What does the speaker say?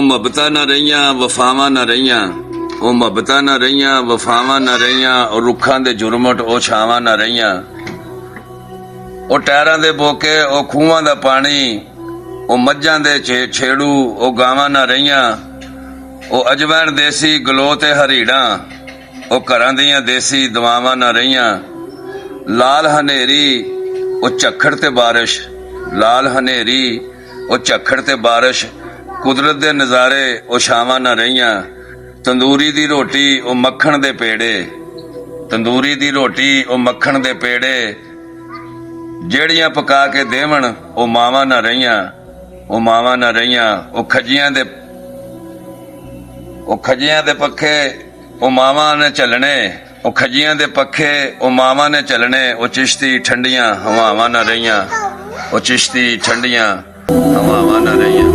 ਮੁਹੱਬਤਾਂ ਨਾ ਰਹੀਆਂ ਵਫਾਵਾਂ ਨਾ ਰਹੀਆਂ, ਉਹ ਮੁਹੱਬਤਾਂ ਨਾ ਰਹੀਆਂ ਵਫਾਵਾਂ ਨਾ ਰਹੀਆਂ, ਉਹ ਰੁੱਖਾਂ ਦੇ ਜੁਰਮਟ ਉਹ ਛਾਵਾਂ ਨਾ ਰਹੀਆਂ, ਉਹ ਟਾਇਰਾਂ ਦੇ ਬੋਕੇ ਉਹ ਖੂਹਾਂ ਦਾ ਪਾਣੀ, ਉਹ ਮੱਝਾਂ ਦੇ ਛੇੜੂ ਉਹ ਗਾਵਾਂ ਨਾ ਰਹੀਆਂ, ਉਹ ਅਜਵੈਣ ਦੇਸੀ ਗਲੋ ਤੇ ਹਰੀੜਾਂ ਉਹ ਘਰਾਂ ਦੀਆਂ ਦੇਸੀ ਦਵਾਵਾਂ ਨਾ ਰਹੀਆਂ। ਲਾਲ ਹਨੇਰੀ ਉਹ ਝੱਖੜ ਤੇ ਬਾਰਿਸ਼, ਲਾਲ ਹਨੇਰੀ ਉਹ ਝੱਖੜ ਤੇ ਬਾਰਿਸ਼, ਕੁਦਰਤ ਦੇ ਨਜ਼ਾਰੇ ਉਹ ਛਾਵਾਂ ਨਾ ਰਹੀਆਂ। ਤੰਦੂਰੀ ਦੀ ਰੋਟੀ ਉਹ ਮੱਖਣ ਦੇ ਪੇੜੇ, ਤੰਦੂਰੀ ਦੀ ਰੋਟੀ ਉਹ ਮੱਖਣ ਦੇ ਪੇੜੇ, ਜਿਹੜੀਆਂ ਪਕਾ ਕੇ ਦੇਵਣ ਉਹ ਮਾਵਾਂ ਨਾ ਰਹੀਆਂ, ਉਹ ਮਾਵਾਂ ਨਾ ਰਹੀਆਂ। ਉਹ ਖੱਜੀਆਂ ਦੇ ਪੱਖੇ ਉਹ ਮਾਵਾਂ ਨੇ ਚੱਲਣੇ, ਉਹ ਖੱਜੀਆਂ ਦੇ ਪੱਖੇ ਉਹ ਮਾਵਾਂ ਨੇ ਚੱਲਣੇ, ਉਹ ਚਿਸ਼ਤੀ ਠੰਡੀਆਂ ਹਵਾਵਾਂ ਨਾ ਰਹੀਆਂ, ਉਹ ਚਿਸ਼ਤੀ ਠੰਡੀਆਂ ਹਵਾਵਾਂ ਨਾ ਰਹੀਆਂ।